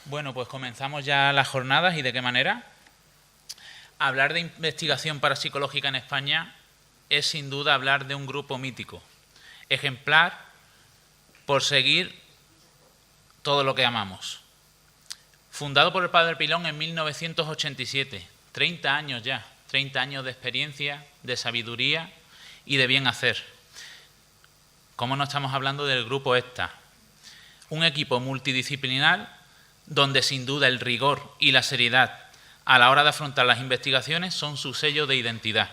Bueno, pues comenzamos ya las jornadas. ¿Y de qué manera? Hablar de investigación parapsicológica en España es sin duda hablar de un grupo mítico, ejemplar por seguir todo lo que amamos. Fundado por el Padre Pilón en 1987, 30 años ya, 30 años de experiencia, de sabiduría y de bien hacer. ¿Cómo no estamos hablando del grupo EPTA? Un equipo multidisciplinar donde sin duda el rigor y la seriedad a la hora de afrontar las investigaciones son su sello de identidad.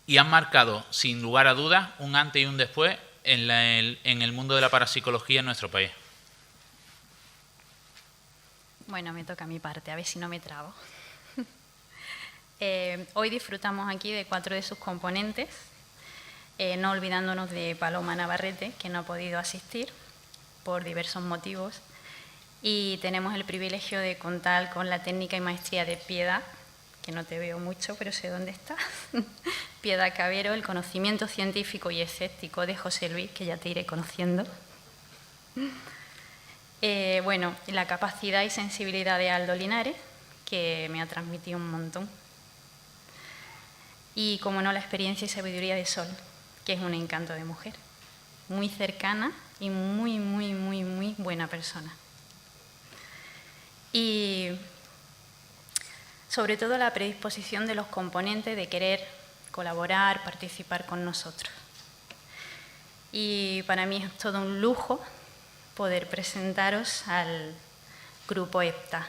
Y han marcado, sin lugar a dudas, un antes y un después en el mundo de la parapsicología en nuestro país. Bueno, me toca mi parte, a ver si no me trabo. Hoy disfrutamos aquí de 4 de sus componentes, no olvidándonos de Paloma Navarrete, que no ha podido asistir por diversos motivos, y tenemos el privilegio de contar con la técnica y maestría de Piedad, que no te veo mucho, pero sé dónde está, Piedad Cabero, el conocimiento científico y escéptico de José Luis, que ya te iré conociendo. Bueno, la capacidad y sensibilidad de Aldo Linares, que me ha transmitido un montón. Y, como no, la experiencia y sabiduría de Sol, que es un encanto de mujer, muy cercana y muy, muy, muy, muy buena persona. Y, sobre todo, la predisposición de los componentes de querer colaborar, participar con nosotros. Y para mí es todo un lujo poder presentaros al grupo EPTA.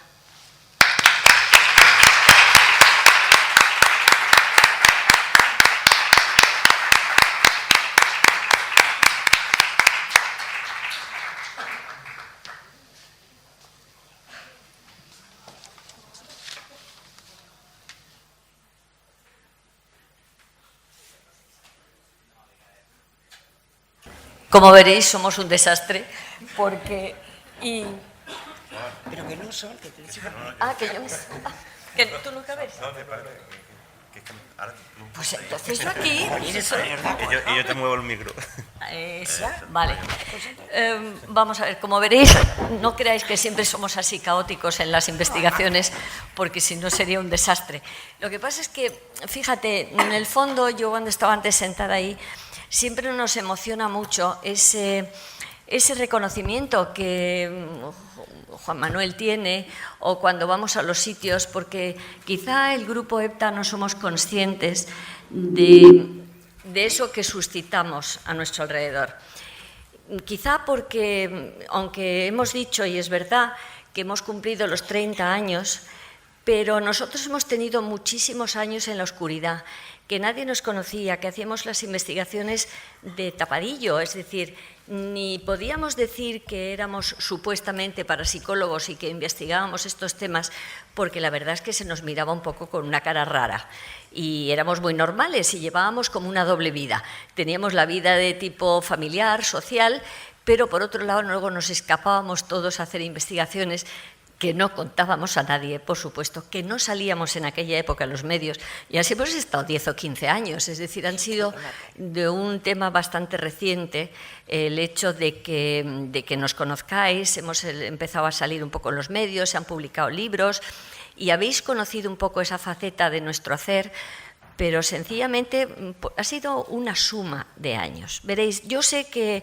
Como veréis, somos un desastre, porque... Pero que no son, que te digo. Que yo... ¿Que tú no cabes? No, te parece que ahora... Pues entonces yo aquí... Y yo te muevo el micro. Vale. Vamos a ver, como veréis, no creáis que siempre somos así caóticos en las investigaciones, porque si no sería un desastre. Lo que pasa es que, fíjate, en el fondo, yo cuando estaba antes sentada ahí, siempre nos emociona mucho ese reconocimiento que Juan Manuel tiene, o cuando vamos a los sitios, porque quizá el grupo EPTA no somos conscientes de eso que suscitamos a nuestro alrededor. Quizá porque, aunque hemos dicho, y es verdad, que hemos cumplido los 30 años, pero nosotros hemos tenido muchísimos años en la oscuridad, que nadie nos conocía, que hacíamos las investigaciones de tapadillo, es decir, ni podíamos decir que éramos supuestamente parapsicólogos y que investigábamos estos temas, porque la verdad es que se nos miraba un poco con una cara rara y éramos muy normales y llevábamos como una doble vida. Teníamos la vida de tipo familiar, social, pero por otro lado luego nos escapábamos todos a hacer investigaciones que no contábamos a nadie, por supuesto, que no salíamos en aquella época en los medios, y así hemos estado 10 o 15 años, es decir, han sido de un tema bastante reciente el hecho de que nos conozcáis, hemos empezado a salir un poco en los medios, se han publicado libros y habéis conocido un poco esa faceta de nuestro hacer, pero sencillamente ha sido una suma de años. Veréis, yo sé que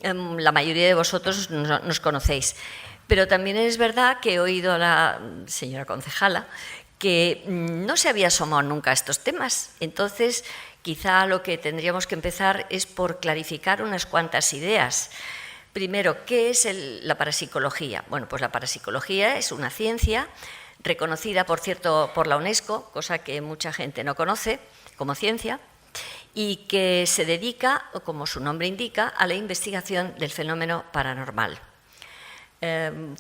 la mayoría de vosotros nos conocéis, pero también es verdad que he oído a la señora concejala que no se había asomado nunca a estos temas. Entonces, quizá lo que tendríamos que empezar es por clarificar unas cuantas ideas. Primero, ¿qué es la parapsicología? Bueno, pues la parapsicología es una ciencia reconocida, por cierto, por la UNESCO, cosa que mucha gente no conoce como ciencia, y que se dedica, como su nombre indica, a la investigación del fenómeno paranormal.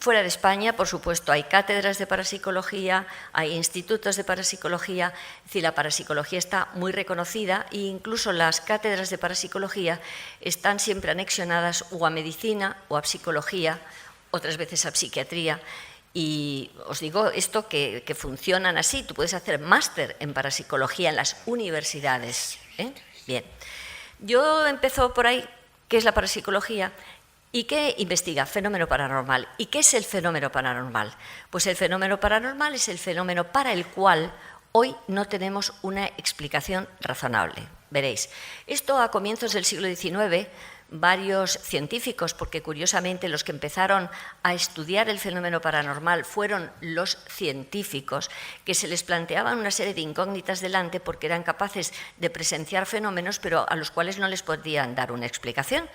Fuera de España, por supuesto, hay cátedras de parapsicología, hay institutos de parapsicología, es decir, la parapsicología está muy reconocida e incluso las cátedras de parapsicología están siempre anexionadas o a medicina o a psicología, otras veces a psiquiatría. Y os digo esto que funcionan así, tú puedes hacer máster en parapsicología en las universidades. Bien, yo empiezo por ahí, ¿qué es la parapsicología? ¿Y qué investiga? Fenómeno paranormal. ¿Y qué es el fenómeno paranormal? Pues el fenómeno paranormal es el fenómeno para el cual hoy no tenemos una explicación razonable. Veréis, esto a comienzos del siglo XIX, varios científicos, porque curiosamente los que empezaron a estudiar el fenómeno paranormal fueron los científicos, que se les planteaban una serie de incógnitas delante porque eran capaces de presenciar fenómenos, pero a los cuales no les podían dar una explicación.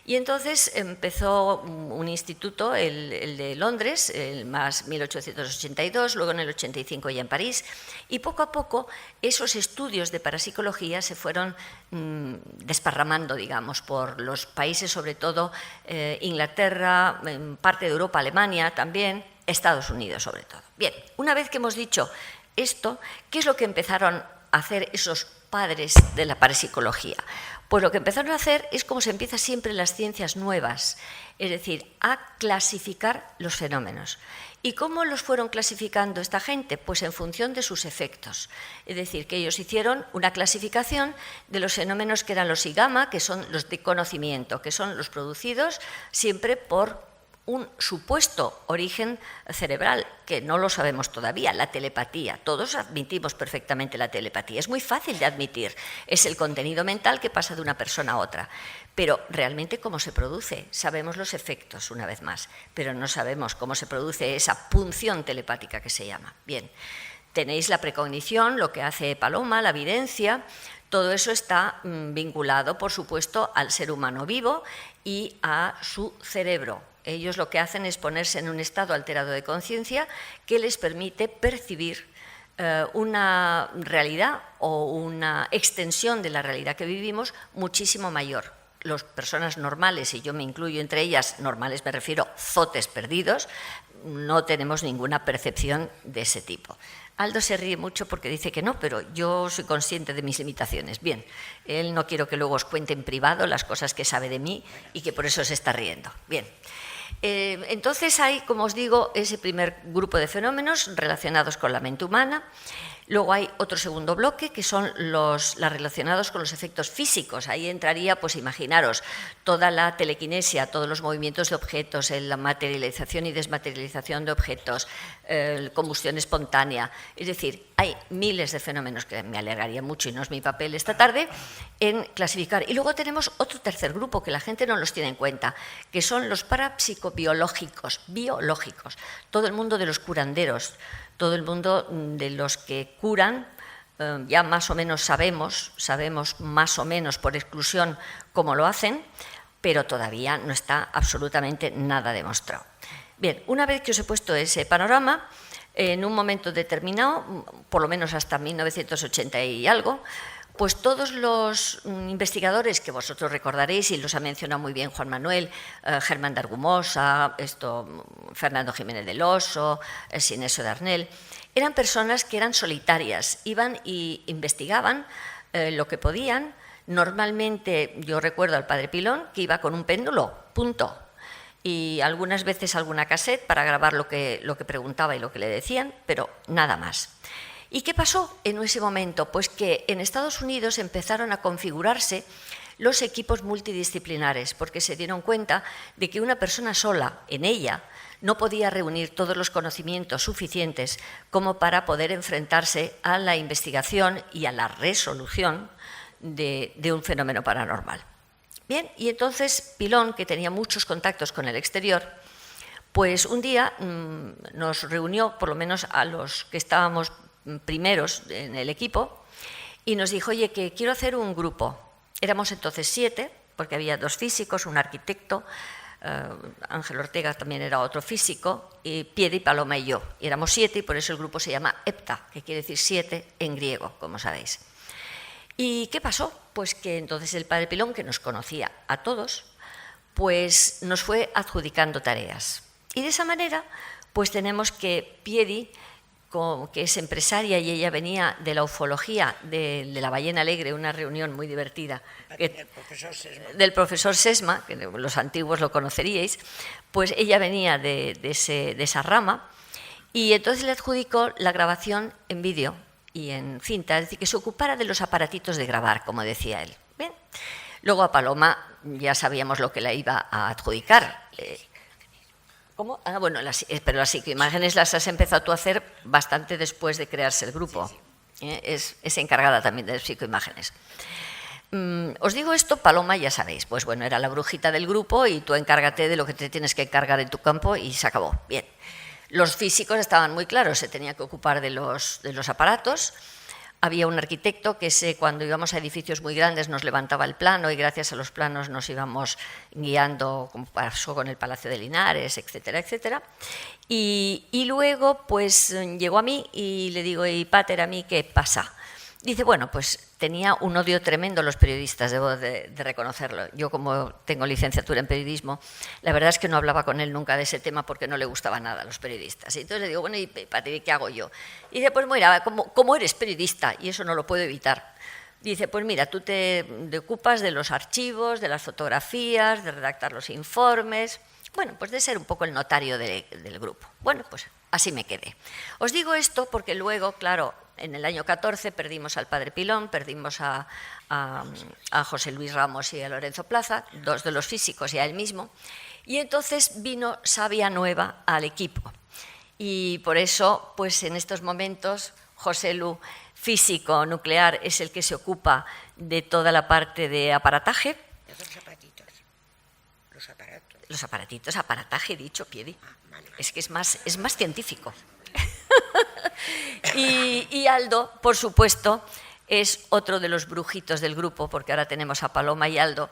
Y entonces empezó un instituto, el de Londres, el más 1882, luego en el 85 ya en París, y poco a poco esos estudios de parapsicología se fueron desparramando, digamos, por los países, sobre todo Inglaterra, parte de Europa, Alemania también, Estados Unidos sobre todo. Bien, una vez que hemos dicho esto, ¿qué es lo que empezaron a hacer esos padres de la parapsicología? Pues lo que empezaron a hacer es como se empieza siempre en las ciencias nuevas, es decir, a clasificar los fenómenos. ¿Y cómo los fueron clasificando esta gente? Pues en función de sus efectos. Es decir, que ellos hicieron una clasificación de los fenómenos que eran los I-gamma, que son los de conocimiento, que son los producidos siempre por un supuesto origen cerebral, que no lo sabemos todavía, la telepatía. Todos admitimos perfectamente la telepatía. Es muy fácil de admitir. Es el contenido mental que pasa de una persona a otra. Pero realmente cómo se produce, sabemos los efectos una vez más, pero no sabemos cómo se produce esa punción telepática que se llama. Bien, tenéis la precognición, lo que hace Paloma, la evidencia, todo eso está vinculado, por supuesto, al ser humano vivo y a su cerebro. Ellos lo que hacen es ponerse en un estado alterado de conciencia que les permite percibir una realidad o una extensión de la realidad que vivimos muchísimo mayor. Las personas normales, y yo me incluyo entre ellas, normales me refiero zotes perdidos, no tenemos ninguna percepción de ese tipo. Aldo se ríe mucho porque dice que no, pero yo soy consciente de mis limitaciones. Bien, él no quiero que luego os cuente en privado las cosas que sabe de mí y que por eso se está riendo. Bien. Entonces hay, como os digo, ese primer grupo de fenómenos relacionados con la mente humana. Luego hay otro segundo bloque, que son los relacionados con los efectos físicos. Ahí entraría, pues imaginaros, toda la telequinesia, todos los movimientos de objetos, la materialización y desmaterialización de objetos, combustión espontánea. Es decir, hay miles de fenómenos que me alargaría mucho y no es mi papel esta tarde en clasificar. Y luego tenemos otro tercer grupo que la gente no los tiene en cuenta, que son los parapsicobiológicos, biológicos. Todo el mundo de los curanderos, todo el mundo de los que curan, ya más o menos sabemos más o menos por exclusión cómo lo hacen, pero todavía no está absolutamente nada demostrado. Bien, una vez que os he puesto ese panorama, en un momento determinado, por lo menos hasta 1980 y algo, pues todos los investigadores que vosotros recordaréis, y los ha mencionado muy bien Juan Manuel, Germán de Argumosa, Fernando Jiménez del Oso, Sinesio de Arnel, eran personas que eran solitarias, iban e investigaban lo que podían. Normalmente yo recuerdo al padre Pilón que iba con un péndulo, punto, y algunas veces alguna cassette para grabar lo que preguntaba y lo que le decían, pero nada más. ¿Y qué pasó en ese momento? Pues que en Estados Unidos empezaron a configurarse los equipos multidisciplinares, porque se dieron cuenta de que una persona sola, en ella, no podía reunir todos los conocimientos suficientes como para poder enfrentarse a la investigación y a la resolución de un fenómeno paranormal. Bien, y entonces Pilón, que tenía muchos contactos con el exterior, pues un día nos reunió, por lo menos a los que estábamos primeros en el equipo, y nos dijo, oye, que quiero hacer un grupo. Éramos entonces 7, porque había 2 físicos, un arquitecto, Ángel Ortega también era otro físico, y Piedi, Paloma y yo. Y éramos 7 y por eso el grupo se llama Hepta, que quiere decir 7 en griego, como sabéis. ¿Y qué pasó? Pues que entonces el padre Pilón, que nos conocía a todos, pues nos fue adjudicando tareas. Y de esa manera, pues tenemos que Piedi, que es empresaria y ella venía de la ufología de la Ballena Alegre, una reunión muy divertida del profesor Sesma, que los antiguos lo conoceríais, pues ella venía de esa rama, y entonces le adjudicó la grabación en vídeo y en cinta, es decir, que se ocupara de los aparatitos de grabar, como decía él. Bien. Luego a Paloma ya sabíamos lo que la iba a adjudicar. ¿Cómo? Ah, bueno, pero las psicoimágenes las has empezado tú a hacer bastante después de crearse el grupo. Es encargada también de psicoimágenes. Os digo esto, Paloma, ya sabéis, pues bueno, era la brujita del grupo y tú encárgate de lo que te tienes que encargar en tu campo y se acabó. Bien. Los físicos estaban muy claros, se tenía que ocupar de los aparatos. Había un arquitecto que cuando íbamos a edificios muy grandes nos levantaba el plano y gracias a los planos nos íbamos guiando, como pasó con el Palacio de Linares, etcétera, etcétera. Y luego pues llegó a mí y le digo, ¿y Pater, a mí qué pasa? Dice, bueno, pues tenía un odio tremendo a los periodistas, debo de reconocerlo. Yo, como tengo licenciatura en periodismo, la verdad es que no hablaba con él nunca de ese tema porque no le gustaba nada a los periodistas. Y entonces le digo, bueno, ¿y Pater, qué hago yo? Y dice, pues mira, como eres periodista, y eso no lo puedo evitar. Dice, pues mira, tú te ocupas de los archivos, de las fotografías, de redactar los informes, bueno, pues de ser un poco el notario del grupo. Bueno, pues así me quedé. Os digo esto porque luego, claro, en el año 14 perdimos al padre Pilón, perdimos a José Luis Ramos y a Lorenzo Plaza, dos de los físicos y a él mismo, y entonces vino savia nueva al equipo. Y por eso, pues en estos momentos, José Lu, físico nuclear, es el que se ocupa de toda la parte de aparataje. Los aparatitos, aparataje, dicho, Piedi. Vale. Es que es más científico. Y Aldo, por supuesto, es otro de los brujitos del grupo, porque ahora tenemos a Paloma y Aldo,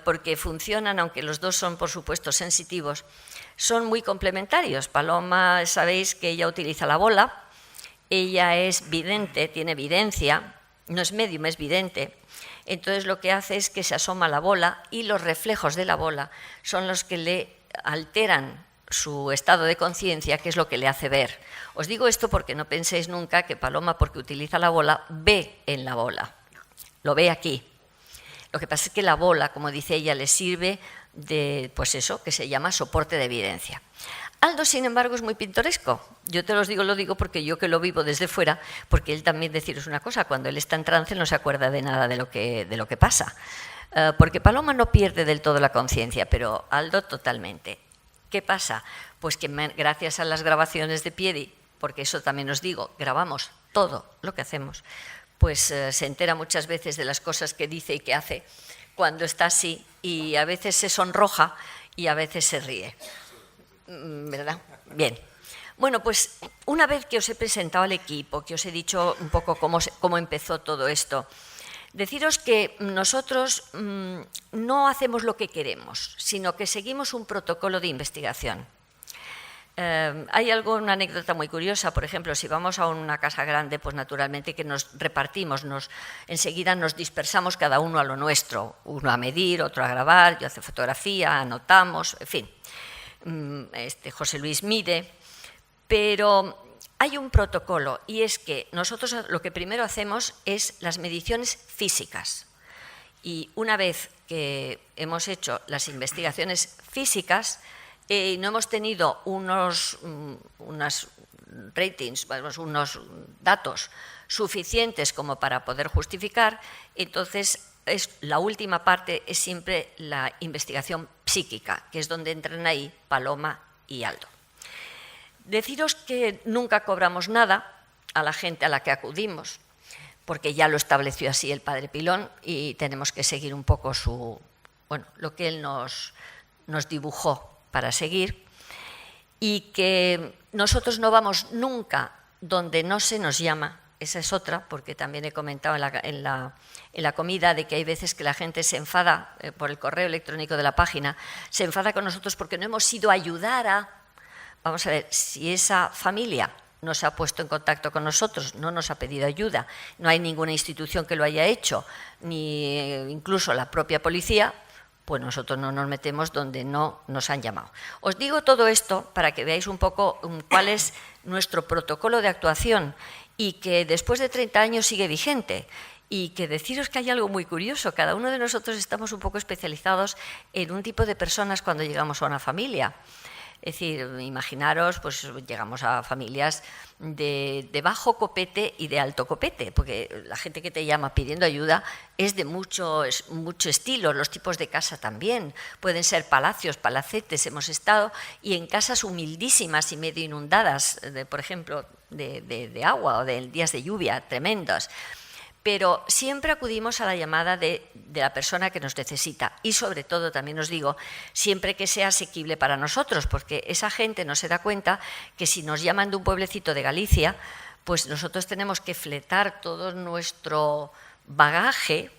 porque funcionan, aunque los dos son, por supuesto, sensitivos, son muy complementarios. Paloma, sabéis que ella utiliza la bola, ella es vidente, tiene videncia, no es medium, es vidente. Entonces lo que hace es que se asoma la bola y los reflejos de la bola son los que le alteran su estado de conciencia, que es lo que le hace ver. Os digo esto porque no penséis nunca que Paloma, porque utiliza la bola, ve en la bola. Lo ve aquí. Lo que pasa es que la bola, como dice ella, le sirve de, pues eso, que se llama soporte de evidencia. Aldo, sin embargo, es muy pintoresco. Yo te lo digo porque yo que lo vivo desde fuera, porque él también, deciros una cosa, cuando él está en trance no se acuerda de nada de lo que pasa. Porque Paloma no pierde del todo la conciencia, pero Aldo totalmente. ¿Qué pasa? Pues que gracias a las grabaciones de Piedi, porque eso también os digo, grabamos todo lo que hacemos, pues se entera muchas veces de las cosas que dice y que hace cuando está así, y a veces se sonroja y a veces se ríe. ¿Verdad? Bien. Bueno, pues una vez que os he presentado al equipo, que os he dicho un poco cómo empezó todo esto, deciros que nosotros no hacemos lo que queremos, sino que seguimos un protocolo de investigación. Hay una anécdota muy curiosa, por ejemplo, si vamos a una casa grande, pues naturalmente que nos repartimos, enseguida nos dispersamos cada uno a lo nuestro, uno a medir, otro a grabar, yo hago fotografía, anotamos, en fin. José Luis mide, pero hay un protocolo y es que nosotros lo que primero hacemos es las mediciones físicas y una vez que hemos hecho las investigaciones físicas no hemos tenido unos ratings, unos datos suficientes como para poder justificar, entonces la última parte es siempre la investigación psíquica, que es donde entran ahí Paloma y Aldo. Deciros que nunca cobramos nada a la gente a la que acudimos, porque ya lo estableció así el padre Pilón y tenemos que seguir un poco lo que él nos dibujó para seguir, y que nosotros no vamos nunca donde no se nos llama. Esa es otra, porque también he comentado en la comida de que hay veces que la gente se enfada por el correo electrónico de la página, se enfada con nosotros porque no hemos ido a ayudar a... Vamos a ver, si esa familia no se ha puesto en contacto con nosotros, no nos ha pedido ayuda, no hay ninguna institución que lo haya hecho, ni incluso la propia policía, pues nosotros no nos metemos donde no nos han llamado. Os digo todo esto para que veáis un poco cuál es nuestro protocolo de actuación y que después de 30 años sigue vigente. Y que deciros que hay algo muy curioso, cada uno de nosotros estamos un poco especializados en un tipo de personas cuando llegamos a una familia. Es decir, imaginaros, pues llegamos a familias de bajo copete y de alto copete, porque la gente que te llama pidiendo ayuda es de mucho estilo, los tipos de casa también. Pueden ser palacios, palacetes, hemos estado, y en casas humildísimas y medio inundadas, por ejemplo, de agua o de días de lluvia tremendos. Pero siempre acudimos a la llamada de la persona que nos necesita y, sobre todo, también os digo, siempre que sea asequible para nosotros, porque esa gente no se da cuenta que si nos llaman de un pueblecito de Galicia, pues nosotros tenemos que fletar todo nuestro bagaje,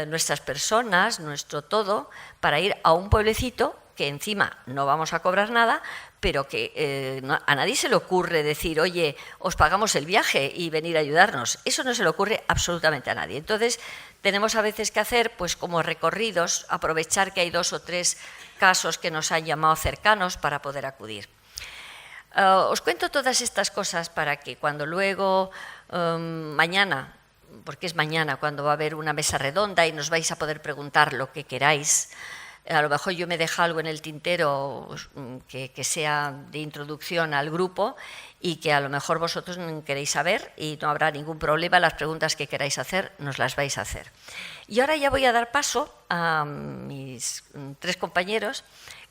nuestras personas, nuestro todo, para ir a un pueblecito que encima no vamos a cobrar nada, pero que a nadie se le ocurre decir, oye, os pagamos el viaje y venir a ayudarnos. Eso no se le ocurre absolutamente a nadie. Entonces, tenemos a veces que hacer, pues como recorridos, aprovechar que hay 2 o 3 casos que nos han llamado cercanos para poder acudir. Os cuento todas estas cosas para que cuando luego, mañana, porque es mañana cuando va a haber una mesa redonda y nos vais a poder preguntar lo que queráis, a lo mejor yo me dejo algo en el tintero que sea de introducción al grupo y que a lo mejor vosotros queréis saber y no habrá ningún problema, las preguntas que queráis hacer nos las vais a hacer. Y ahora ya voy a dar paso a mis 3 compañeros,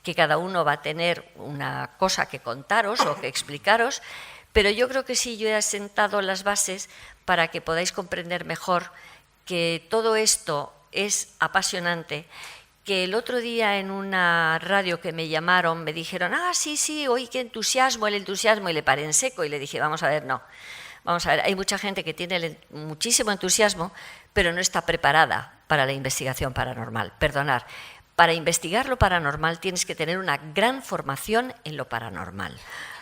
que cada uno va a tener una cosa que contaros o que explicaros, pero yo creo que sí, yo he asentado las bases para que podáis comprender mejor que todo esto es apasionante, que el otro día en una radio que me llamaron me dijeron, sí, oí qué entusiasmo, el entusiasmo, y le paré en seco y le dije, vamos a ver, no, vamos a ver, hay mucha gente que tiene muchísimo entusiasmo, pero no está preparada para la investigación paranormal. Perdonad, para investigar lo paranormal tienes que tener una gran formación en lo paranormal,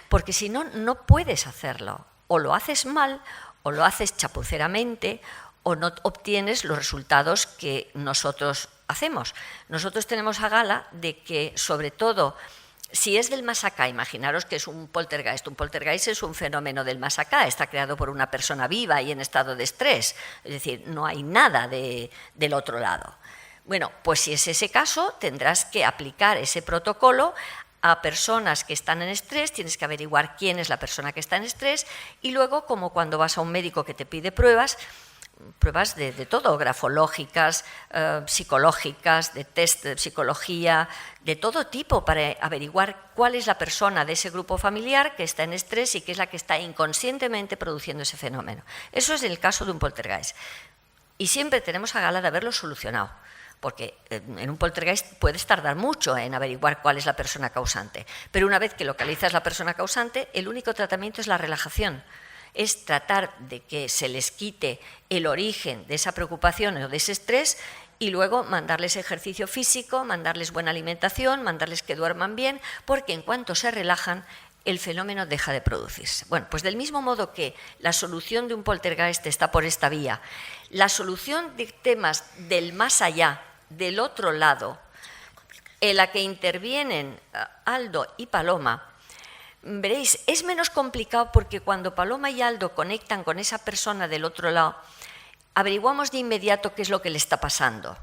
porque si no, no puedes hacerlo, o lo haces mal, o lo haces chapuceramente, o no obtienes los resultados que nosotros hacemos. Nosotros tenemos a gala de que, sobre todo, si es del más acá, imaginaros que es un poltergeist. Un poltergeist es un fenómeno del más acá, está creado por una persona viva y en estado de estrés, es decir, no hay nada del otro lado. Bueno, pues si es ese caso, tendrás que aplicar ese protocolo a personas que están en estrés, tienes que averiguar quién es la persona que está en estrés y luego, como cuando vas a un médico que te pide pruebas de todo, grafológicas, psicológicas, de test de psicología, de todo tipo, para averiguar cuál es la persona de ese grupo familiar que está en estrés y que es la que está inconscientemente produciendo ese fenómeno. Eso es el caso de un poltergeist. Y siempre tenemos a gala de haberlo solucionado, porque en un poltergeist puedes tardar mucho en averiguar cuál es la persona causante, pero una vez que localizas la persona causante, el único tratamiento es la relajación. Es tratar de que se les quite el origen de esa preocupación o de ese estrés y luego mandarles ejercicio físico, mandarles buena alimentación, mandarles que duerman bien, porque en cuanto se relajan, el fenómeno deja de producirse. Bueno, pues del mismo modo que la solución de un poltergeist está por esta vía, la solución de temas del más allá, del otro lado, en la que intervienen Aldo y Paloma, veréis, es menos complicado porque cuando Paloma y Aldo conectan con esa persona del otro lado, averiguamos de inmediato qué es lo que le está pasando.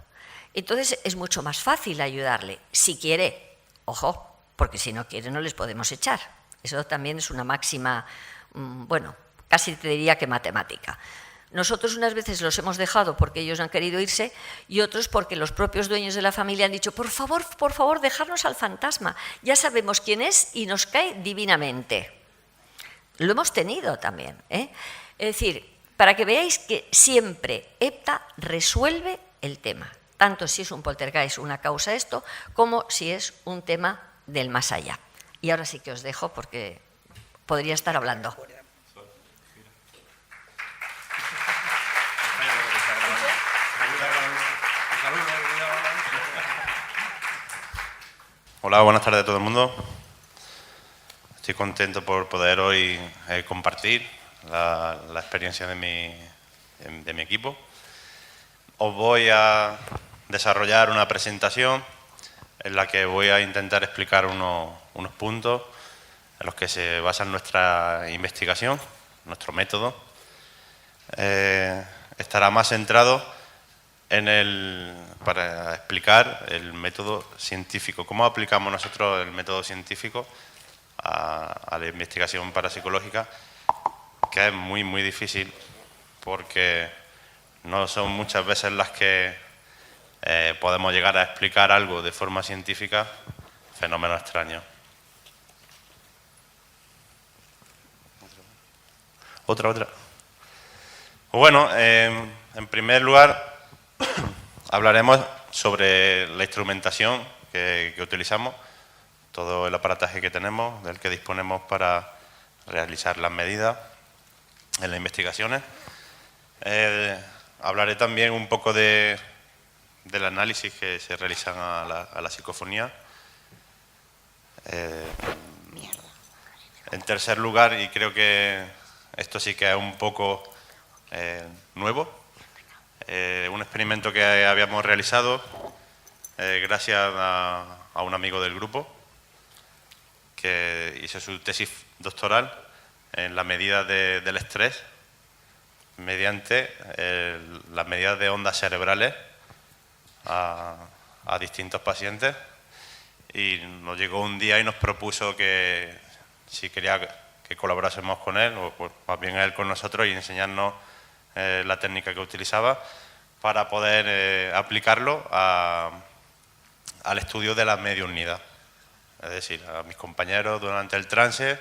Entonces es mucho más fácil ayudarle, si quiere, ojo, porque si no quiere no les podemos echar. Eso también es una máxima, bueno, casi te diría que matemática. Nosotros unas veces los hemos dejado porque ellos han querido irse y otros porque los propios dueños de la familia han dicho, por favor, dejarnos al fantasma. Ya sabemos quién es y nos cae divinamente. Lo hemos tenido también, ¿eh? Es decir, para que veáis que siempre EPTA resuelve el tema, tanto si es un poltergeist, una causa esto, como si es un tema del más allá. Y ahora sí que os dejo porque podría estar hablando. Hola, buenas tardes a todo el mundo. Estoy contento por poder hoy compartir la experiencia de mi equipo. Os voy a desarrollar una presentación en la que voy a intentar explicar unos puntos en los que se basa nuestra investigación, nuestro método. Estará más centrado para explicar el método científico, cómo aplicamos nosotros el método científico a la investigación parapsicológica, que es muy, muy difícil porque no son muchas veces las que podemos llegar a explicar algo de forma científica, fenómenos extraños. Otra. Bueno, en primer lugar, hablaremos sobre la instrumentación que utilizamos, todo el aparataje que tenemos, del que disponemos para realizar las medidas en las investigaciones. Hablaré también un poco del análisis que se realizan a la psicofonía. En tercer lugar, y creo que esto sí que es un poco nuevo, un experimento que habíamos realizado gracias a un amigo del grupo que hizo su tesis doctoral en la medida del estrés mediante las medidas de ondas cerebrales a distintos pacientes, y nos llegó un día y nos propuso que si quería que colaborásemos con él, o pues, más bien él con nosotros, y enseñarnos la técnica que utilizaba para poder aplicarlo al estudio de la mediunidad. Es decir, a mis compañeros durante el trance,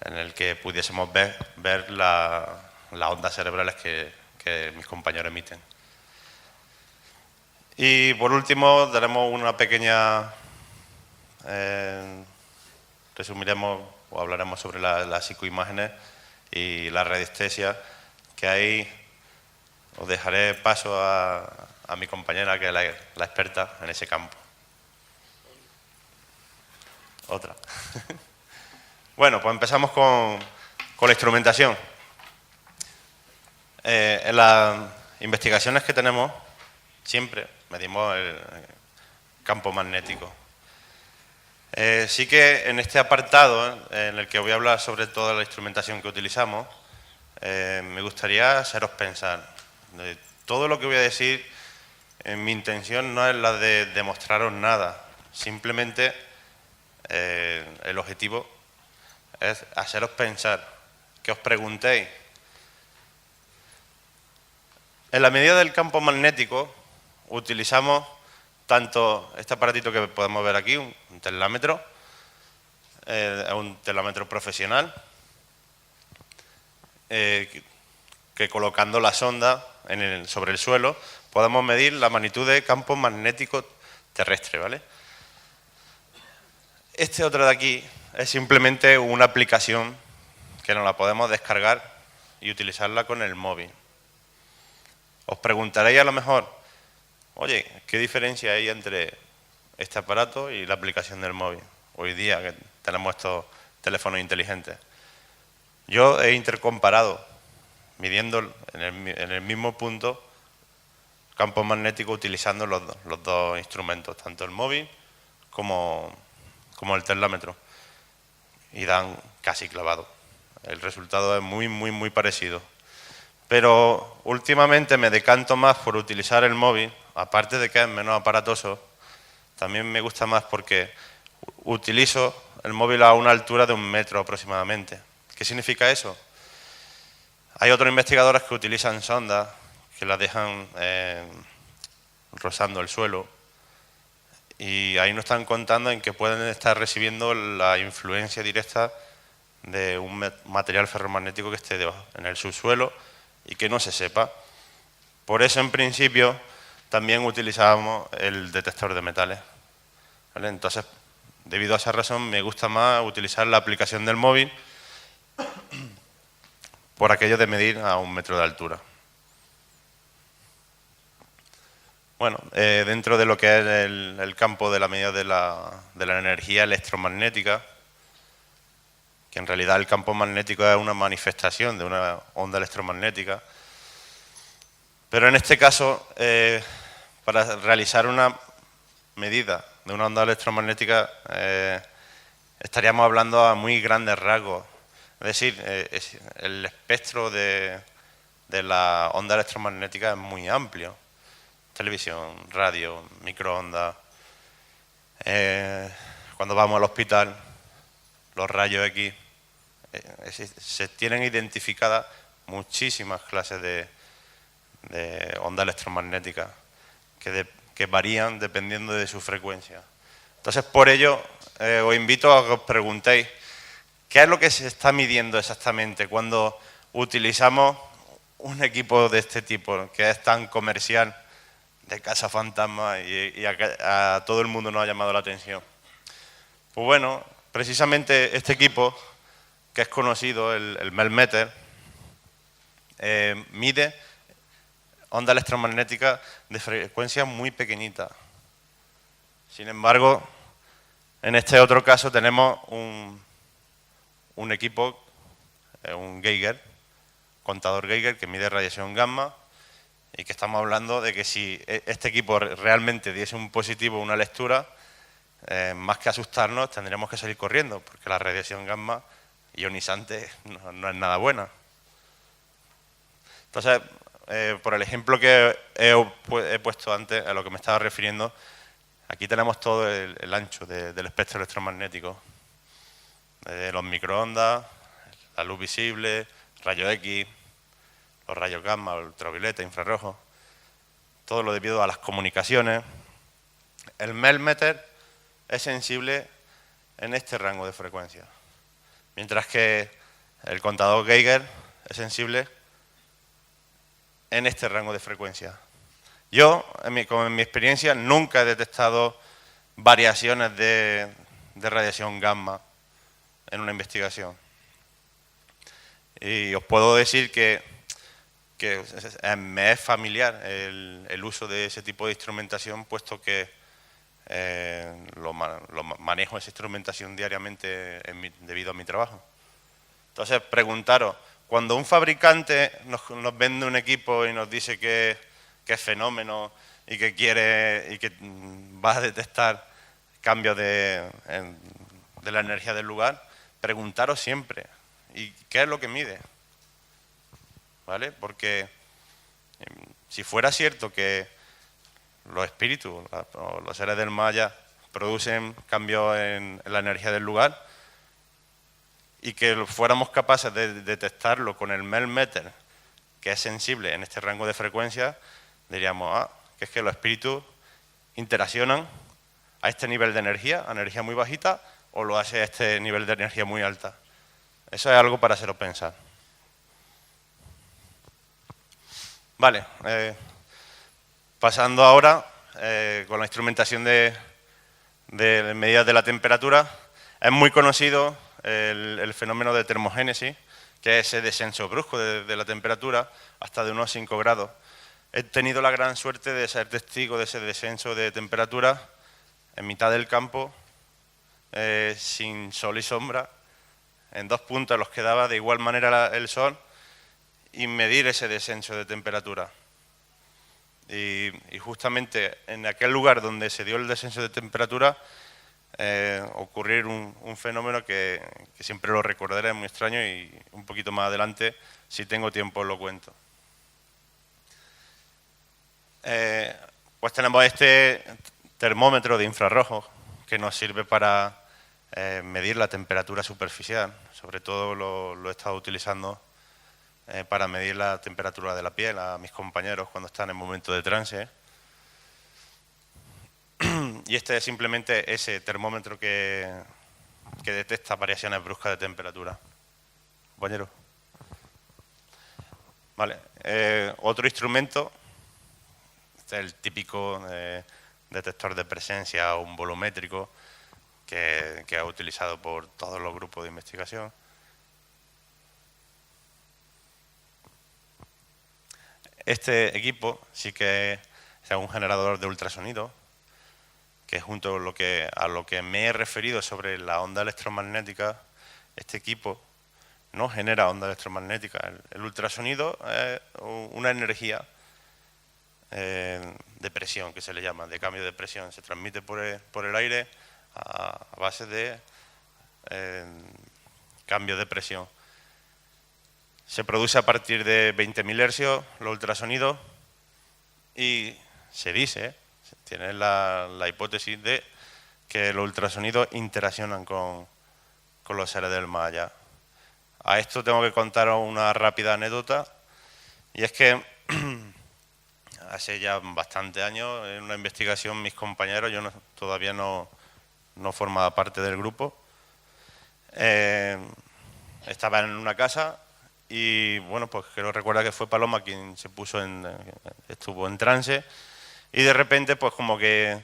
en el que pudiésemos ver las ondas cerebrales que mis compañeros emiten. Y por último, daremos una pequeña... resumiremos o hablaremos sobre las psicoimágenes y la radiestesia, que ahí os dejaré paso a mi compañera, que es la experta en ese campo. Otra. Bueno, pues empezamos con la instrumentación. En las investigaciones que tenemos, siempre medimos el campo magnético. Sí que en este apartado, en el que voy a hablar sobre toda la instrumentación que utilizamos, me gustaría haceros pensar. Todo lo que voy a decir, mi intención no es la de demostraros nada, simplemente el objetivo es haceros pensar, que os preguntéis. En la medida del campo magnético utilizamos tanto este aparatito que podemos ver aquí, un telámetro, un telámetro profesional, que colocando la sonda sobre el suelo podemos medir la magnitud de campo magnético terrestre, ¿vale? Este otro de aquí es simplemente una aplicación que nos la podemos descargar y utilizarla con el móvil. Os preguntaréis a lo mejor, oye, ¿qué diferencia hay entre este aparato y la aplicación del móvil? Hoy día que tenemos estos teléfonos inteligentes. Yo he intercomparado, midiendo en el mismo punto campo magnético, utilizando los dos instrumentos, tanto el móvil como el telámetro, y dan casi clavado. El resultado es muy, muy, muy parecido. Pero últimamente me decanto más por utilizar el móvil, aparte de que es menos aparatoso, también me gusta más porque utilizo el móvil a una altura de 1 metro aproximadamente. ¿Qué significa eso? Hay otros investigadores que utilizan sondas que las dejan rozando el suelo, y ahí no están contando en que pueden estar recibiendo la influencia directa de un material ferromagnético que esté en el subsuelo y que no se sepa. Por eso, en principio, también utilizábamos el detector de metales, ¿vale? Entonces, debido a esa razón, me gusta más utilizar la aplicación del móvil por aquello de medir a 1 metro de altura. Bueno, dentro de lo que es el campo de la medida de la energía electromagnética, que en realidad el campo magnético es una manifestación de una onda electromagnética, pero en este caso, para realizar una medida de una onda electromagnética, estaríamos hablando a muy grandes rasgos. Es decir, el espectro de la onda electromagnética es muy amplio. televisión, radio, microondas. Cuando vamos al hospital, los rayos X, se tienen identificadas muchísimas clases de ondas electromagnéticas que varían dependiendo de su frecuencia. Entonces, por ello, os invito a que os preguntéis qué es lo que se está midiendo exactamente cuando utilizamos un equipo de este tipo, que es tan comercial, de casa fantasma, y a todo el mundo nos ha llamado la atención. Pues bueno, precisamente este equipo, que es conocido, el Melmeter, mide ondas electromagnéticas de frecuencia muy pequeñita. Sin embargo, en este otro caso tenemos un equipo, un Geiger, contador Geiger, que mide radiación gamma, y que estamos hablando de que si este equipo realmente diese un positivo, una lectura, más que asustarnos, tendríamos que salir corriendo, porque la radiación gamma ionizante no es nada buena. Entonces, por el ejemplo que he puesto antes, a lo que me estaba refiriendo, aquí tenemos todo el ancho del espectro electromagnético, de los microondas, la luz visible, rayos X, los rayos gamma, ultravioleta, infrarrojo, todo lo debido a las comunicaciones. El Melmeter es sensible en este rango de frecuencia, mientras que el contador Geiger es sensible en este rango de frecuencia. Yo, en mi experiencia, nunca he detectado variaciones de radiación gamma en una investigación. Y os puedo decir que me es familiar el uso de ese tipo de instrumentación, puesto que lo manejo esa instrumentación diariamente debido a mi trabajo. Entonces, preguntaros, cuando un fabricante nos vende un equipo y nos dice que es fenómeno y que va a detectar cambios de la energía del lugar, preguntaros siempre, ¿y qué es lo que mide? ¿Vale? Porque si fuera cierto que los espíritus o los seres del más allá producen cambios en la energía del lugar y que fuéramos capaces de detectarlo con el Melmeter, que es sensible en este rango de frecuencia, diríamos, que es que los espíritus interaccionan a este nivel de energía, a energía muy bajita, o lo hace a este nivel de energía muy alta. Eso es algo para haceros pensar. Vale, pasando ahora con la instrumentación de medidas de la temperatura, es muy conocido el fenómeno de termogénesis, que es ese descenso brusco de la temperatura hasta de unos 5 grados. He tenido la gran suerte de ser testigo de ese descenso de temperatura en mitad del campo, sin sol y sombra, en 2 puntos en los que daba de igual manera el sol, y medir ese descenso de temperatura. Y justamente en aquel lugar donde se dio el descenso de temperatura, ocurrir un fenómeno que siempre lo recordaré, es muy extraño, y un poquito más adelante, si tengo tiempo, os lo cuento. Pues tenemos este termómetro de infrarrojo que nos sirve para medir la temperatura superficial. Sobre todo lo he estado utilizando para medir la temperatura de la piel a mis compañeros cuando están en momento de trance. Y este es simplemente ese termómetro que detecta variaciones bruscas de temperatura. Compañero. Vale. Otro instrumento, este es el típico detector de presencia o un volumétrico que ha utilizado por todos los grupos de investigación. Este equipo sí que es un generador de ultrasonido, que junto a lo que me he referido sobre la onda electromagnética, este equipo no genera onda electromagnética. El ultrasonido es una energía de presión, que se le llama, de cambio de presión. Se transmite por el aire a base de cambio de presión. Se produce a partir de 20.000 hercios los ultrasonidos y se dice, tiene la hipótesis de que los ultrasonidos interaccionan con los seres del más allá. A esto tengo que contaros una rápida anécdota, y es que hace ya bastantes años, en una investigación, mis compañeros, yo todavía no formaba parte del grupo, estaba en una casa y, bueno, pues creo recordar que fue Paloma quien estuvo en trance, y de repente, pues como que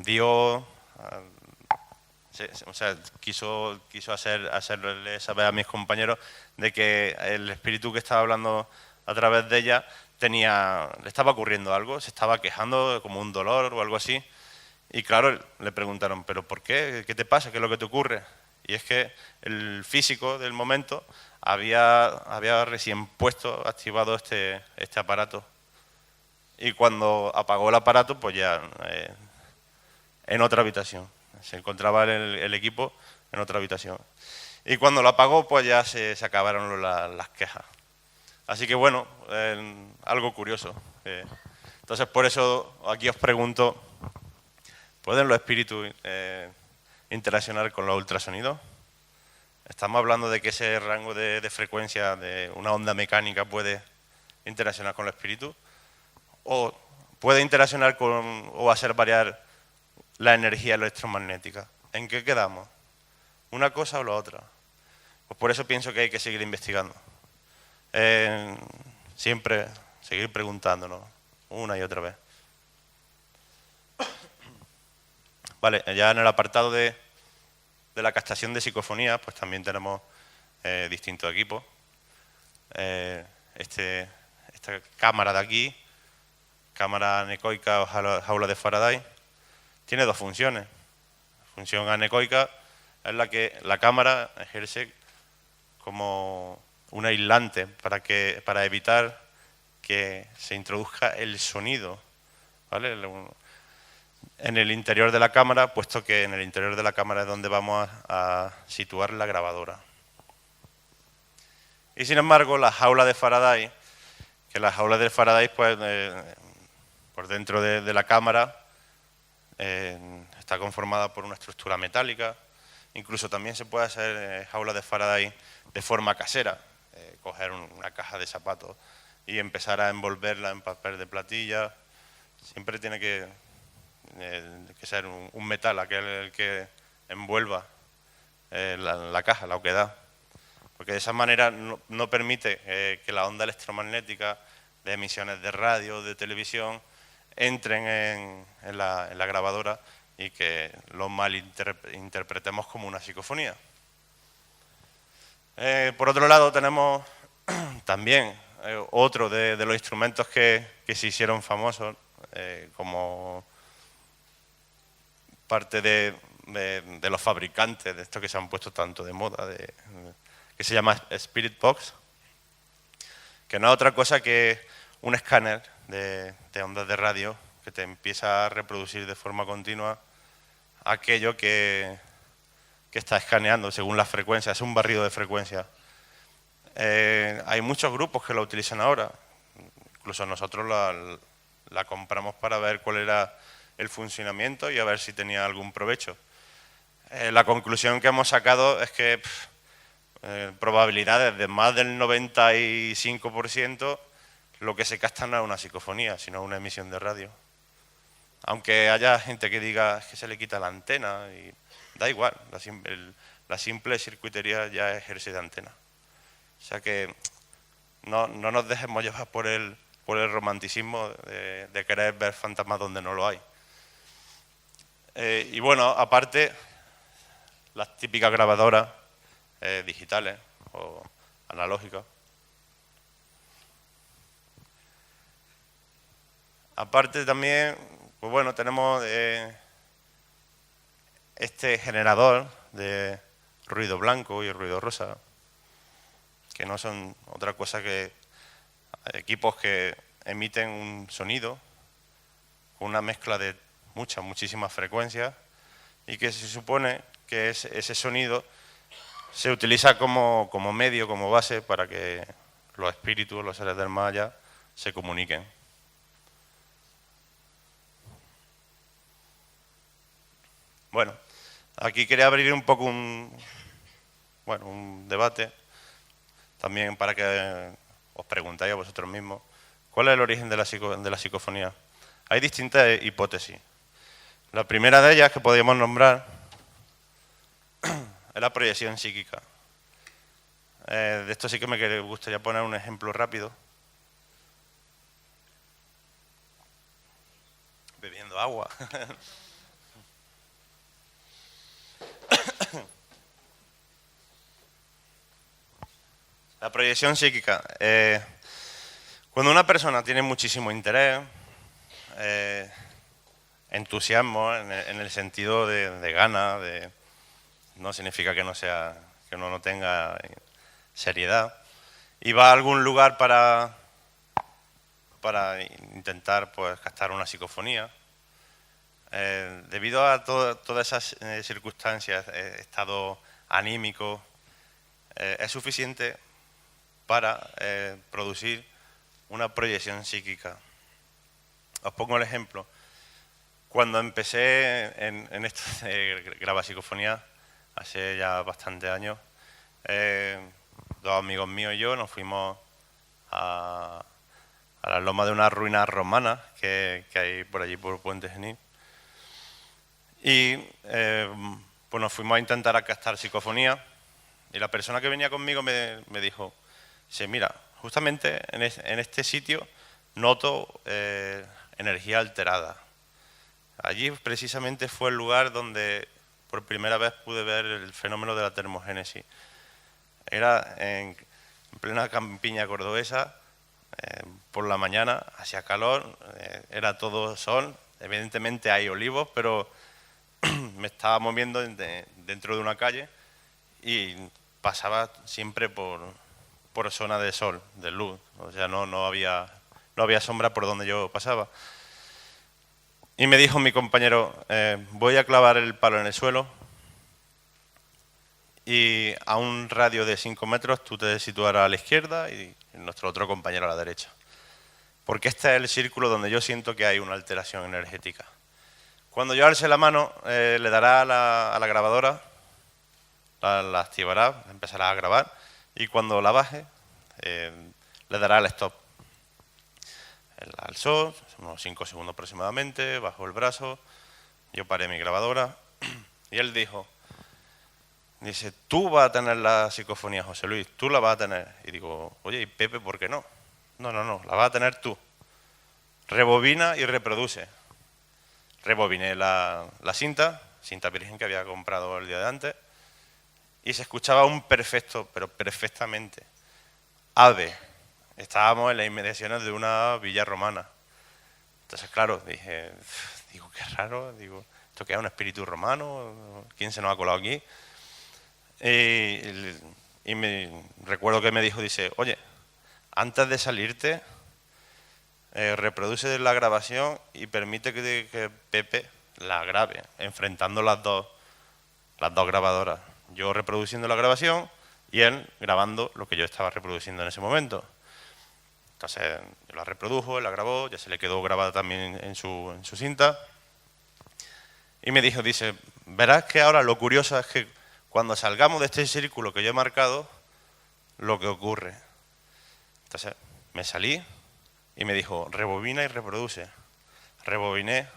quiso hacerle saber a mis compañeros de que el espíritu que estaba hablando a través de ella le estaba ocurriendo algo, se estaba quejando como un dolor o algo así. Y claro, le preguntaron, ¿pero por qué? ¿Qué te pasa? ¿Qué es lo que te ocurre? Y es que el físico del momento había recién activado este aparato. Y cuando apagó el aparato, pues ya en otra habitación. Se encontraba el equipo en otra habitación. Y cuando lo apagó, pues ya se acabaron las quejas. Así que bueno, algo curioso. Entonces, por eso aquí os pregunto, ¿pueden los espíritus interaccionar con los ultrasonidos? Estamos hablando de que ese rango de frecuencia de una onda mecánica puede interaccionar con los espíritus, o puede interaccionar o hacer variar la energía electromagnética. ¿En qué quedamos? ¿Una cosa o la otra? Pues por eso pienso que hay que seguir investigando. Siempre seguir preguntándonos una y otra vez. Vale, ya en el apartado de la captación de psicofonía, pues también tenemos distintos equipos. Esta cámara de aquí, cámara anecoica o jaula de Faraday, tiene dos funciones. La función anecoica es la que la cámara ejerce como un aislante para evitar que se introduzca el sonido, ¿vale? En el interior de la cámara, puesto que en el interior de la cámara es donde vamos a situar la grabadora. Y sin embargo, la jaula de Faraday, pues, por dentro de la cámara, está conformada por una estructura metálica. Incluso también se puede hacer jaula de Faraday de forma casera, coger una caja de zapatos y empezar a envolverla en papel de platilla. Siempre tiene que ser un metal el que envuelva la caja, la oquedad, porque de esa manera no permite que la onda electromagnética de emisiones de radio, de televisión, entren en la grabadora y que lo malinterpretemos como una psicofonía. Por otro lado, tenemos también otro de los instrumentos que se hicieron famosos como parte de los fabricantes de esto que se han puesto tanto de moda, que se llama Spirit Box, que no es otra cosa que un escáner de ondas de radio que te empieza a reproducir de forma continua aquello que está escaneando según las frecuencias, es un barrido de frecuencias. Hay muchos grupos que lo utilizan ahora, incluso nosotros la compramos para ver cuál era el funcionamiento y a ver si tenía algún provecho. La conclusión que hemos sacado es que probabilidades de más del 95% lo que se capta no es una psicofonía, sino una emisión de radio. Aunque haya gente que diga que se le quita la antena, y da igual, la simple circuitería ya ejerce de antena. O sea que no nos dejemos llevar por el romanticismo de querer ver fantasmas donde no lo hay. Y bueno, aparte, las típicas grabadoras digitales o analógicas. Aparte también, pues bueno, tenemos este generador de ruido blanco y ruido rosa, que no son otra cosa que equipos que emiten un sonido con una mezcla de muchísimas frecuencias, y que se supone que ese sonido se utiliza como medio, como base, para que los espíritus, los seres del más allá, se comuniquen. Bueno, aquí quería abrir un poco un debate, también para que os preguntáis a vosotros mismos, ¿cuál es el origen de la psicofonía? Hay distintas hipótesis. La primera de ellas que podríamos nombrar es la proyección psíquica. De esto sí que me gustaría poner un ejemplo rápido. Bebiendo agua. La proyección psíquica. Cuando una persona tiene muchísimo interés, entusiasmo, en el sentido de ganas, no significa que uno no tenga seriedad, y va a algún lugar para intentar pues captar una psicofonía. Debido a todas esas circunstancias, estado anímico, es suficiente para producir una proyección psíquica. Os pongo el ejemplo. Cuando empecé en esto de grabar psicofonía, hace ya bastantes años, dos amigos míos y yo nos fuimos a las lomas de una ruina romana que hay por allí, por Puente Genil. Y pues nos fuimos a intentar captar psicofonía. Y la persona que venía conmigo me dijo, dice, mira, justamente en este sitio noto energía alterada. Allí precisamente fue el lugar donde por primera vez pude ver el fenómeno de la termogénesis. Era en plena campiña cordobesa, por la mañana, hacía calor, era todo sol, evidentemente hay olivos, pero me estaba moviendo dentro de una calle y pasaba siempre por zona de sol, de luz, o sea, no había sombra por donde yo pasaba. Y me dijo mi compañero, voy a clavar el palo en el suelo y a un radio de 5 metros tú te situarás a la izquierda y nuestro otro compañero a la derecha. Porque este es el círculo donde yo siento que hay una alteración energética. Cuando yo alce la mano, le dará a la grabadora, la activará, empezará a grabar, y cuando la baje, le dará el stop. Él alzó, unos 5 segundos aproximadamente, bajó el brazo, yo paré mi grabadora, y él dice, tú vas a tener la psicofonía, José Luis, tú la vas a tener. Y digo, oye, ¿y Pepe por qué no? No, la vas a tener tú. Rebobina y reproduce. Rebobiné la cinta virgen que había comprado el día de antes, y se escuchaba un perfecto, pero perfectamente, ave. Estábamos en las inmediaciones de una villa romana. Entonces, claro, digo, qué raro, ¿esto qué es un espíritu romano? ¿Quién se nos ha colado aquí? Y me recuerdo que me dijo, dice, oye, antes de salirte, reproduce la grabación y permite que Pepe la grabe, enfrentando las dos grabadoras. Yo reproduciendo la grabación y él grabando lo que yo estaba reproduciendo en ese momento. Entonces la reprodujo, él la grabó, ya se le quedó grabada también en su cinta. Y me dice, verás que ahora lo curioso es que cuando salgamos de este círculo que yo he marcado, lo que ocurre. Entonces me salí y me dijo, rebobina y reproduce. Rebobiné,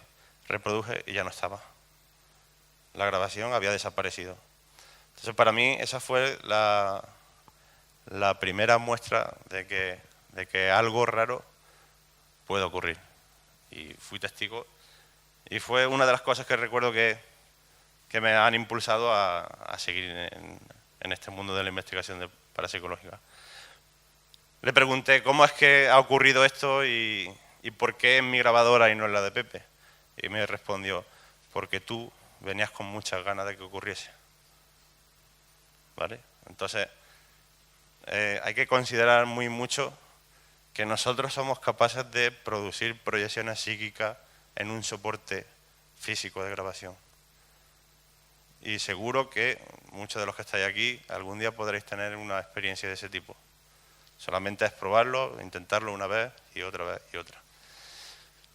reproduje y ya no estaba. La grabación había desaparecido. Entonces para mí esa fue la primera muestra de que algo raro puede ocurrir. Y fui testigo. Y fue una de las cosas que recuerdo que me han impulsado a seguir en este mundo de la investigación parapsicológica. Le pregunté cómo es que ha ocurrido esto y por qué en mi grabadora y no en la de Pepe. Y me respondió, porque tú venías con muchas ganas de que ocurriese. ¿Vale? Entonces, hay que considerar muy mucho que nosotros somos capaces de producir proyecciones psíquicas en un soporte físico de grabación. Y seguro que muchos de los que estáis aquí algún día podréis tener una experiencia de ese tipo. Solamente es probarlo, intentarlo una vez y otra vez y otra.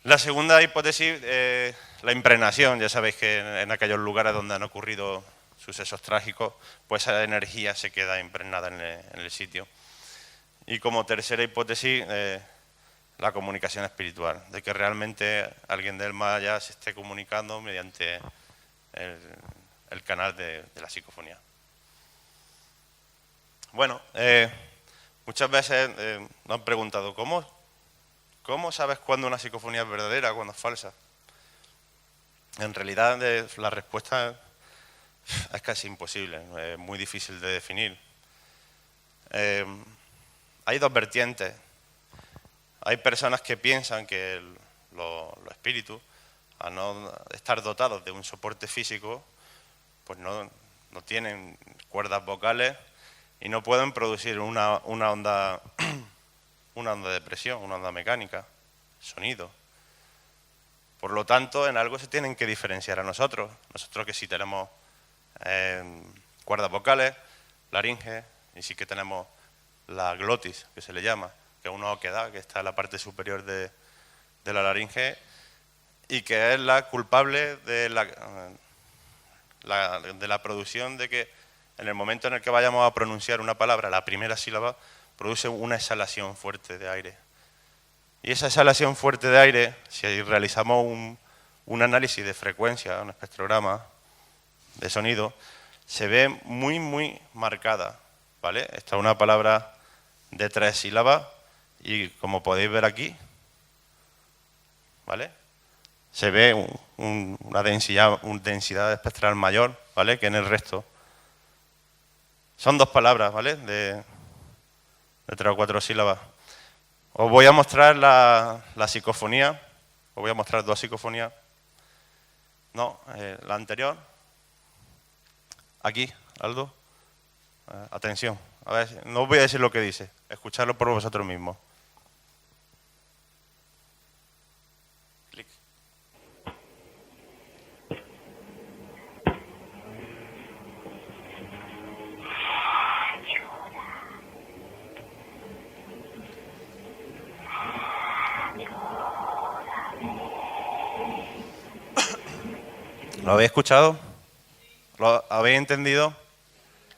La segunda hipótesis, la impregnación. Ya sabéis que en aquellos lugares donde han ocurrido sucesos trágicos, pues esa energía se queda impregnada en el sitio. Y como tercera hipótesis, la comunicación espiritual, de que realmente alguien del más allá se esté comunicando mediante el canal de la psicofonía. Bueno, muchas veces nos han preguntado, ¿cómo sabes cuándo una psicofonía es verdadera, cuándo es falsa? En realidad la respuesta es casi imposible, es muy difícil de definir. Hay dos vertientes. Hay personas que piensan que los espíritus, al no estar dotados de un soporte físico, pues no tienen cuerdas vocales y no pueden producir una onda de presión, una onda mecánica, sonido. Por lo tanto, en algo se tienen que diferenciar a nosotros. Nosotros que sí tenemos cuerdas vocales, laringe, y sí que tenemos la glotis, que se le llama, que es una oquedad que está en la parte superior de la laringe y que es la culpable de la producción de que en el momento en el que vayamos a pronunciar una palabra, la primera sílaba, produce una exhalación fuerte de aire. Y esa exhalación fuerte de aire, si realizamos un análisis de frecuencia, un espectrograma de sonido, se ve muy, muy marcada, ¿vale? Esta es una palabra de 3 sílabas y como podéis ver aquí, ¿vale? Se ve una densidad espectral mayor, ¿vale?, que en el resto. Son 2 palabras, ¿vale?, de 3 o 4 sílabas. Os voy a mostrar la psicofonía. Os voy a mostrar 2 psicofonías. No, la anterior. Aquí, Aldo. Atención. A ver, no os voy a decir lo que dice. Escuchadlo por vosotros mismos. Clic. ¿Lo habéis escuchado? ¿Lo habéis entendido?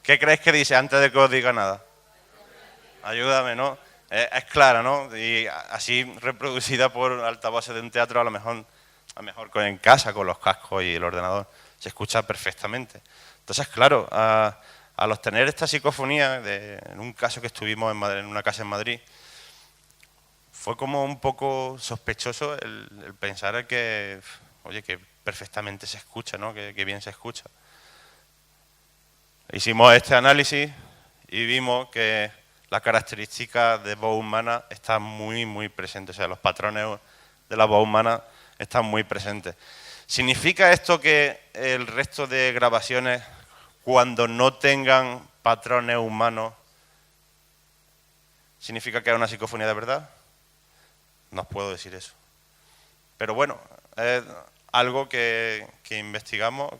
¿Qué creéis que dice antes de que os diga nada? Ayúdame, ¿no? Es clara, ¿no? Y así reproducida por altavoces de un teatro, a lo mejor en casa, con los cascos y el ordenador, se escucha perfectamente. Entonces, claro, al obtener esta psicofonía, en un caso que estuvimos en una casa en Madrid, fue como un poco sospechoso el pensar que, oye, que perfectamente se escucha, ¿no? Que bien se escucha. Hicimos este análisis y vimos que las características de voz humana están muy, muy presentes. O sea, los patrones de la voz humana están muy presentes. ¿Significa esto que el resto de grabaciones, cuando no tengan patrones humanos, significa que es una psicofonía de verdad? No os puedo decir eso. Pero bueno, es algo que investigamos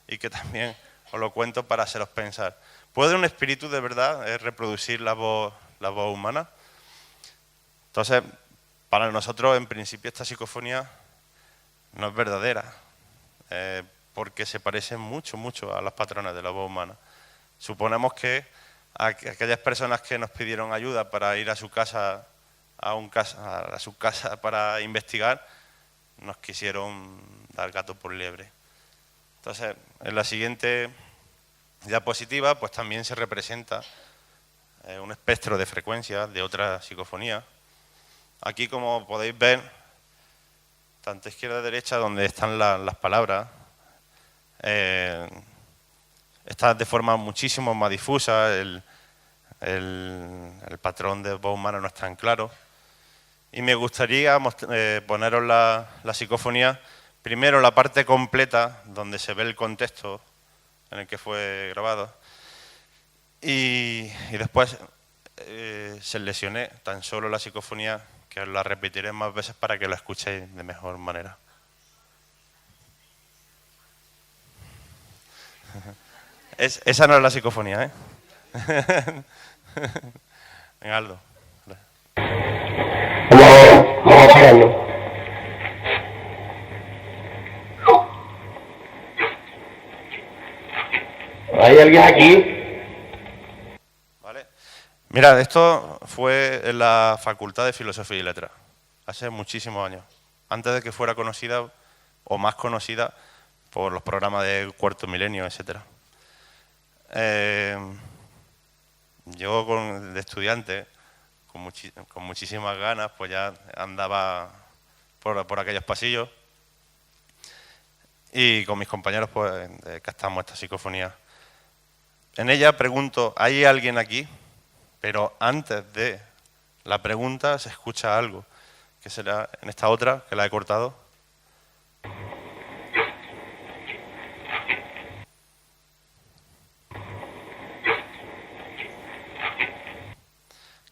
y que también os lo cuento para haceros pensar. ¿Puede un espíritu de verdad reproducir la voz humana? Entonces, para nosotros, en principio, esta psicofonía no es verdadera, porque se parece mucho, mucho a las patrones de la voz humana. Suponemos que aquellas personas que nos pidieron ayuda para ir a su casa, a su casa para investigar, nos quisieron dar gato por liebre. Entonces, en la siguiente diapositiva, pues también se representa un espectro de frecuencia de otra psicofonía. Aquí, como podéis ver, tanto izquierda a derecha, donde están las palabras, está de forma muchísimo más difusa, el patrón de voz humana no es tan claro. Y me gustaría poneros la psicofonía, primero la parte completa, donde se ve el contexto en el que fue grabado, y después seleccioné tan solo la psicofonía, que os la repetiré más veces para que la escuchéis de mejor manera. Esa no es la psicofonía, ¿eh? Venga, Aldo. Vamos parando. ¿Hay alguien aquí? Vale. Mira, esto fue en la Facultad de Filosofía y Letras, hace muchísimos años, antes de que fuera conocida o más conocida por los programas de Cuarto Milenio, etcétera. Yo de estudiante, con muchísimas ganas, pues ya andaba por aquellos pasillos y con mis compañeros pues captamos esta psicofonía. En ella pregunto, ¿hay alguien aquí? Pero antes de la pregunta se escucha algo, que será en esta otra, que la he cortado.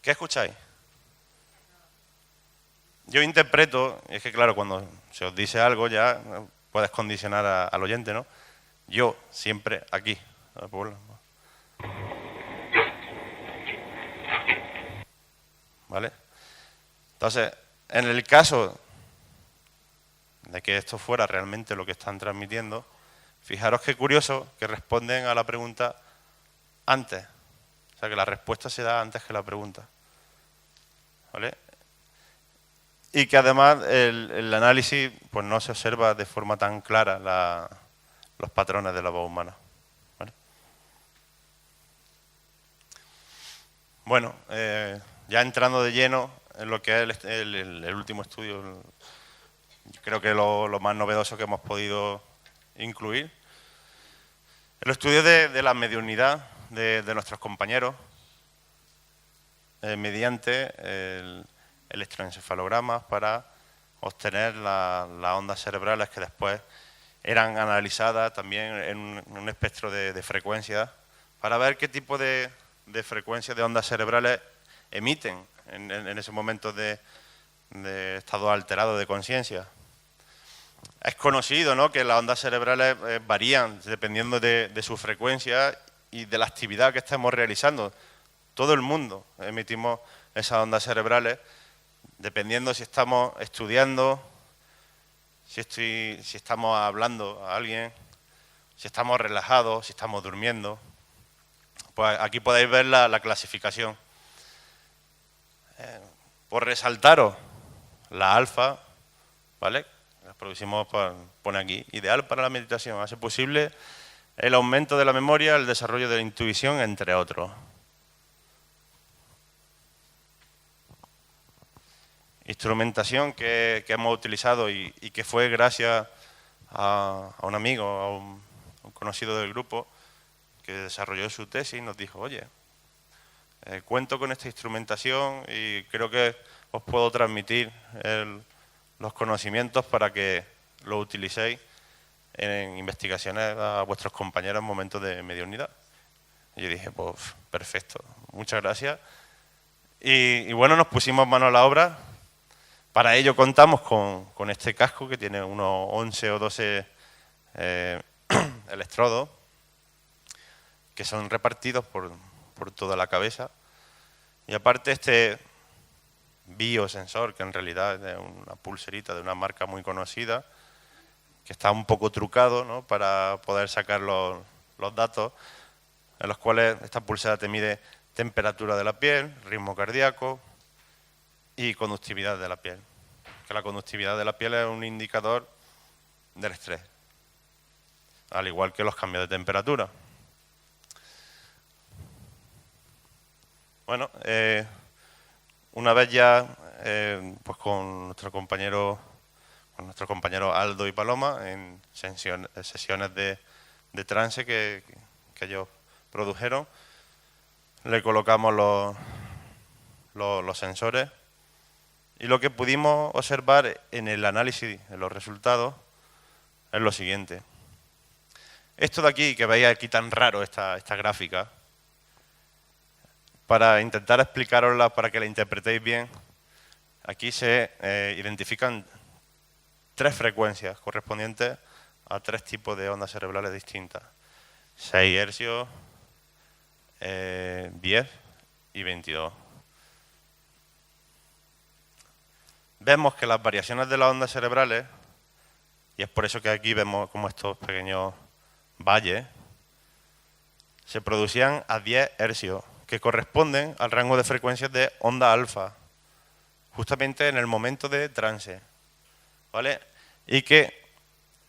¿Qué escucháis? Yo interpreto, y es que claro, cuando se os dice algo ya puedes condicionar al oyente, ¿no? Yo siempre aquí. ¿Vale? Entonces, en el caso de que esto fuera realmente lo que están transmitiendo, fijaros qué curioso que responden a la pregunta antes. O sea, que la respuesta se da antes que la pregunta. ¿Vale? Y que además el análisis pues no se observa de forma tan clara los patrones de la voz humana. ¿Vale? Bueno, ya entrando de lleno en lo que es el último estudio, creo que lo más novedoso que hemos podido incluir, el estudio de la mediunidad de nuestros compañeros mediante el electroencefalogramas para obtener las ondas cerebrales que después eran analizadas también en un espectro de frecuencias para ver qué tipo de frecuencias de ondas cerebrales emiten en ese momento de estado alterado de conciencia. Es conocido, ¿no?, que las ondas cerebrales varían dependiendo de su frecuencia y de la actividad que estemos realizando. Todo el mundo emitimos esas ondas cerebrales dependiendo si estamos estudiando, si estamos hablando a alguien, si estamos relajados, si estamos durmiendo. Pues aquí podéis ver la clasificación. Por resaltaros, la alfa, ¿vale? La producimos, pone aquí, ideal para la meditación. Hace posible el aumento de la memoria, el desarrollo de la intuición, entre otros. Instrumentación que hemos utilizado y que fue gracias a un amigo, a un conocido del grupo, que desarrolló su tesis y nos dijo, oye, cuento con esta instrumentación y creo que os puedo transmitir los conocimientos para que lo utilicéis en investigaciones a vuestros compañeros en momentos de mediunidad. Y yo dije, pues perfecto, muchas gracias. Y bueno, nos pusimos manos a la obra. Para ello contamos con este casco que tiene unos 11 o 12 electrodos que son repartidos por toda la cabeza. Y aparte este biosensor, que en realidad es una pulserita de una marca muy conocida, que está un poco trucado, ¿no?, para poder sacar los datos, en los cuales esta pulsera te mide temperatura de la piel, ritmo cardíaco y conductividad de la piel. Que la conductividad de la piel es un indicador del estrés, al igual que los cambios de temperatura. Bueno, una vez ya pues con nuestro compañero Aldo y Paloma en sesiones de trance que ellos produjeron, le colocamos los sensores y lo que pudimos observar en el análisis, en los resultados, es lo siguiente. Esto de aquí, que veis aquí tan raro, esta gráfica, para intentar explicarosla, para que la interpretéis bien, aquí se identifican 3 frecuencias correspondientes a 3 tipos de ondas cerebrales distintas. 6 hercios, 10 y 22. Vemos que las variaciones de las ondas cerebrales, y es por eso que aquí vemos como estos pequeños valles, se producían a 10 hercios, que corresponden al rango de frecuencias de onda alfa, justamente en el momento de trance, ¿vale? Y que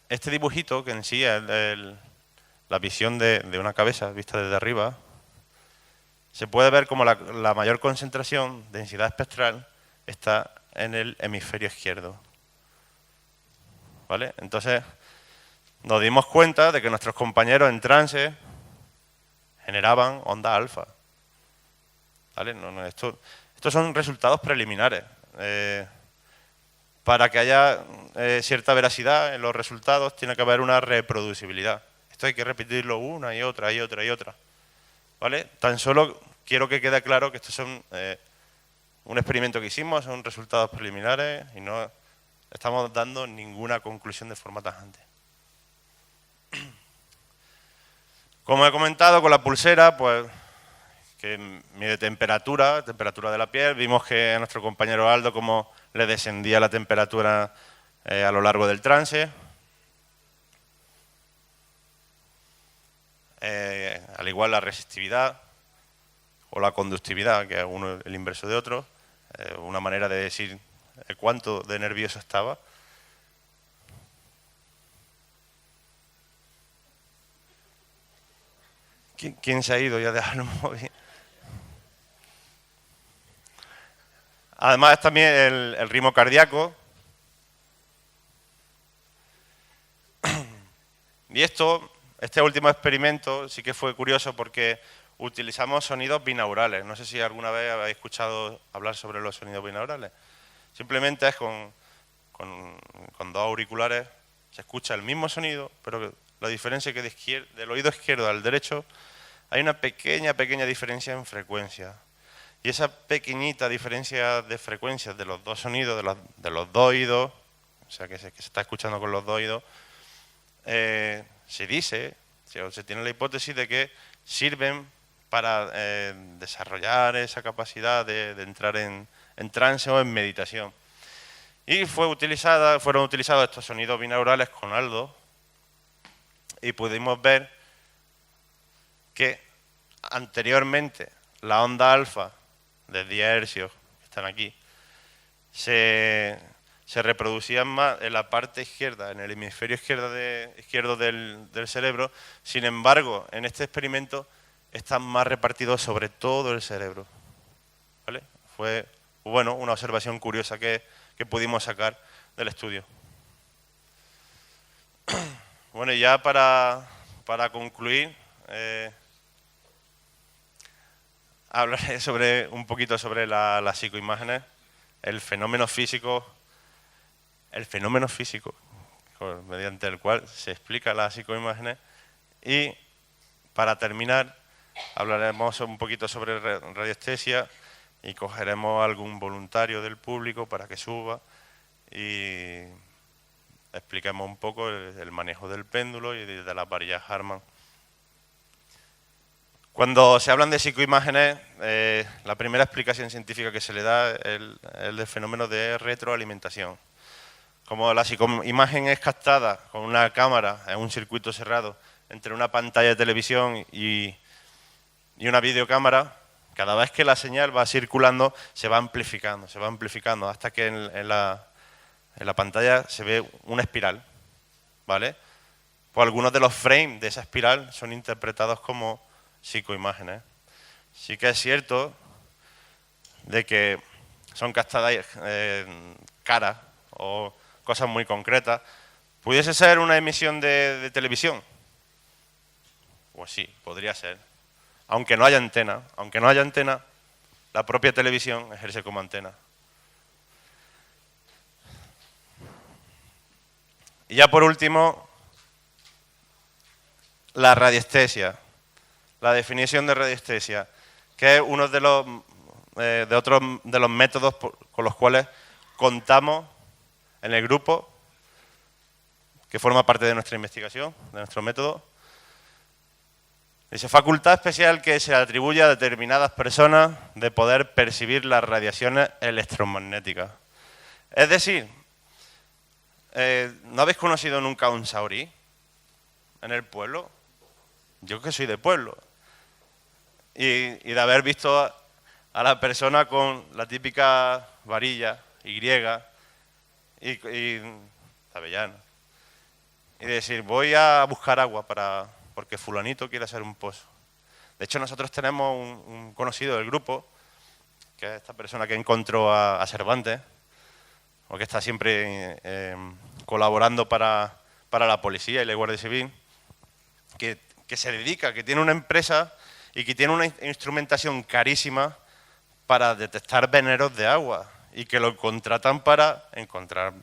este dibujito, que en sí es la visión de una cabeza vista desde arriba, se puede ver como la mayor concentración, densidad espectral, está en el hemisferio izquierdo, ¿vale? Entonces, nos dimos cuenta de que nuestros compañeros en trance generaban onda alfa, ¿vale? Estos son resultados preliminares. Para que haya cierta veracidad en los resultados, tiene que haber una reproducibilidad. Esto hay que repetirlo una y otra y otra y otra, ¿vale? Tan solo quiero que quede claro que estos son un experimento que hicimos, son resultados preliminares y no estamos dando ninguna conclusión de forma tajante. Como he comentado, con la pulsera, pues que mide temperatura de la piel. Vimos que a nuestro compañero Aldo como le descendía la temperatura a lo largo del trance. Al igual la resistividad o la conductividad, que es uno el inverso de otro, una manera de decir cuánto de nervioso estaba. ¿Quién se ha ido ya a dejar el móvil? Además, también el ritmo cardíaco. Y este último experimento sí que fue curioso porque utilizamos sonidos binaurales. No sé si alguna vez habéis escuchado hablar sobre los sonidos binaurales. Simplemente es con dos auriculares, se escucha el mismo sonido, pero la diferencia es que del oído izquierdo al derecho hay una pequeña diferencia en frecuencia. Y esa pequeñita diferencia de frecuencias de los dos sonidos, de los dos oídos, o sea que se está escuchando con los dos oídos, se dice, o se tiene la hipótesis de que sirven para desarrollar esa capacidad de entrar en trance o en meditación. Y fueron utilizados estos sonidos binaurales con Aldo y pudimos ver que anteriormente la onda alfa de 10 hercios, que están aquí, se reproducían más en la parte izquierda, en el hemisferio izquierdo del cerebro. Sin embargo, en este experimento están más repartidos sobre todo el cerebro, ¿vale? Fue una observación curiosa que pudimos sacar del estudio. Bueno, y ya para concluir, hablaré un poquito sobre las psicoimágenes, el fenómeno físico mediante el cual se explica las psicoimágenes. Y para terminar, hablaremos un poquito sobre radiestesia y cogeremos algún voluntario del público para que suba y expliquemos un poco el manejo del péndulo y de las varillas Harman. Cuando se hablan de psicoimágenes, la primera explicación científica que se le da es el fenómeno de retroalimentación. Como la psicoimagen es captada con una cámara en un circuito cerrado entre una pantalla de televisión y una videocámara, cada vez que la señal va circulando se va amplificando hasta que en la pantalla se ve una espiral, ¿vale? Pues algunos de los frames de esa espiral son interpretados como psicoimágenes. Sí que es cierto de que son captadas caras o cosas muy concretas. ¿Pudiese ser una emisión de televisión? Pues sí, podría ser. Aunque no haya antena, la propia televisión ejerce como antena. Y ya por último, la radiestesia. La definición de radiestesia, que es uno de los métodos con los cuales contamos en el grupo, que forma parte de nuestra investigación, de nuestro método. Dice, facultad especial que se atribuye a determinadas personas de poder percibir las radiaciones electromagnéticas. Es decir, ¿no habéis conocido nunca a un saurí en el pueblo? Yo que soy de pueblo. y de haber visto a la persona con la típica varilla Y avellana. Y decir, voy a buscar agua porque fulanito quiere hacer un pozo. De hecho, nosotros tenemos un conocido del grupo, que es esta persona que encontró a Cervantes, o que está siempre colaborando para la policía y la Guardia Civil, que se dedica, que tiene una empresa y que tiene una instrumentación carísima para detectar veneros de agua y que lo contratan para encontrar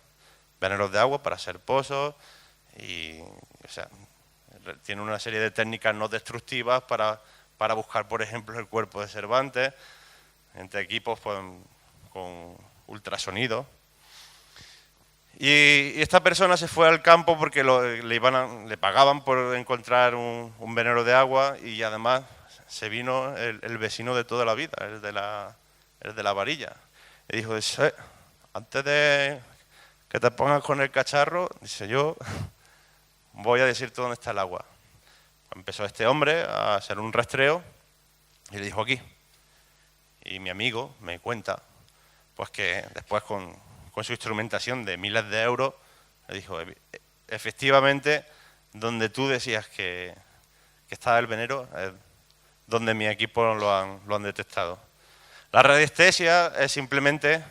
veneros de agua, para hacer pozos y, o sea, tiene una serie de técnicas no destructivas para buscar, por ejemplo, el cuerpo de Cervantes, entre equipos pues, con ultrasonido. Y esta persona se fue al campo porque le pagaban por encontrar un venero de agua y además se vino el vecino de toda la vida, el de la varilla. Y dijo, antes de que te pongas con el cacharro, dice, yo voy a decirte dónde está el agua. Empezó este hombre a hacer un rastreo y le dijo aquí. Y mi amigo me cuenta pues que después con su instrumentación de miles de euros, le dijo, efectivamente, donde tú decías que estaba el veneno, es donde mi equipo lo han detectado. La radiestesia es simplemente,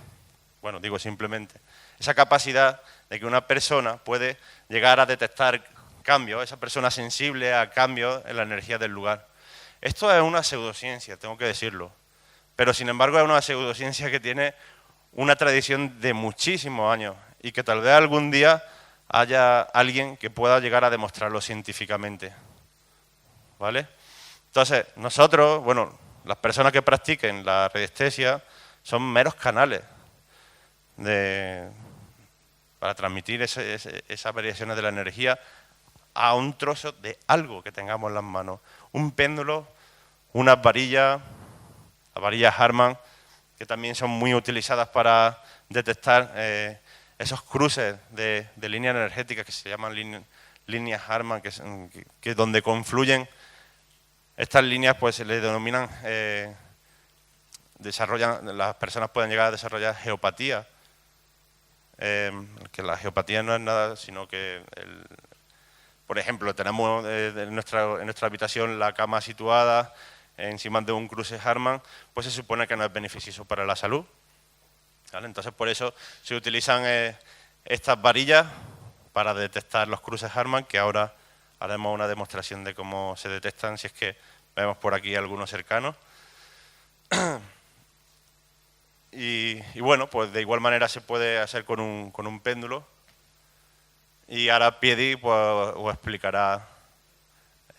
bueno, digo simplemente, esa capacidad de que una persona puede llegar a detectar cambios, esa persona sensible a cambios en la energía del lugar. Esto es una pseudociencia, tengo que decirlo, pero sin embargo es una pseudociencia que tiene una tradición de muchísimos años y que tal vez algún día haya alguien que pueda llegar a demostrarlo científicamente. ¿Vale? Entonces, nosotros, bueno, las personas que practiquen la radiestesia son meros canales para transmitir esas variaciones de la energía a un trozo de algo que tengamos en las manos. Un péndulo, unas varillas, las varillas Harman, que también son muy utilizadas para detectar esos cruces de líneas energéticas que se llaman líneas Harman, que donde confluyen estas líneas, pues se les denominan, las personas pueden llegar a desarrollar geopatía, que la geopatía no es nada, sino que, por ejemplo, tenemos en nuestra habitación la cama situada encima de un cruce Harman, pues se supone que no es beneficioso para la salud. ¿Vale? Entonces, por eso se utilizan estas varillas para detectar los cruces Harman, que ahora haremos una demostración de cómo se detectan, si es que vemos por aquí algunos cercanos. Y bueno, pues de igual manera se puede hacer con un péndulo. Y ahora Piedi pues, os explicará,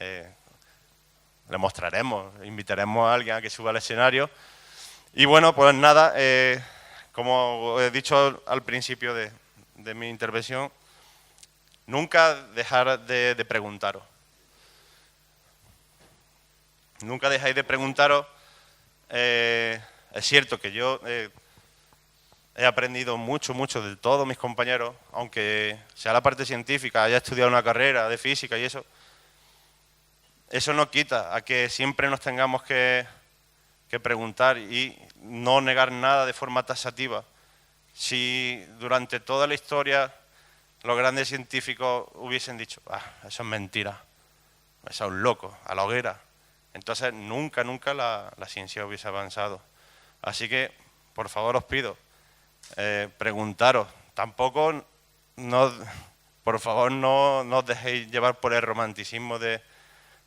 le mostraremos, invitaremos a alguien a que suba al escenario. Y bueno, pues nada, como he dicho al principio de mi intervención, nunca dejar de preguntaros. Nunca dejáis de preguntaros. Es cierto que yo he aprendido mucho de todos mis compañeros, aunque sea la parte científica, haya estudiado una carrera de física y eso no quita a que siempre nos tengamos que preguntar y no negar nada de forma taxativa. Si durante toda la historia los grandes científicos hubiesen dicho, eso es mentira, eso es un loco, a la hoguera, entonces nunca la ciencia hubiese avanzado. Así que, por favor, os pido, preguntaros. Tampoco, por favor, no os dejéis llevar por el romanticismo de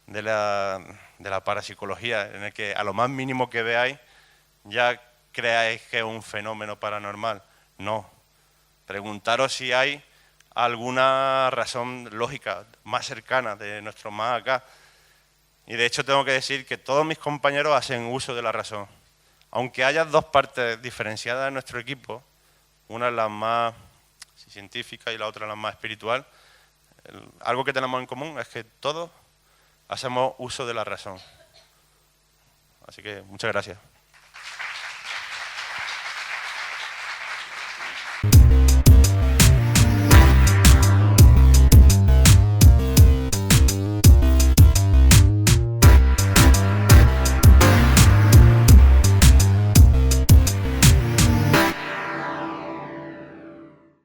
la parapsicología, en el que a lo más mínimo que veáis ya creáis que es un fenómeno paranormal. No. Preguntaros si hay alguna razón lógica más cercana de nuestro más acá. Y de hecho tengo que decir que todos mis compañeros hacen uso de la razón. Aunque haya dos partes diferenciadas en nuestro equipo, una es la más científica y la otra la más espiritual, algo que tenemos en común es que todos hacemos uso de la razón. Así que muchas gracias.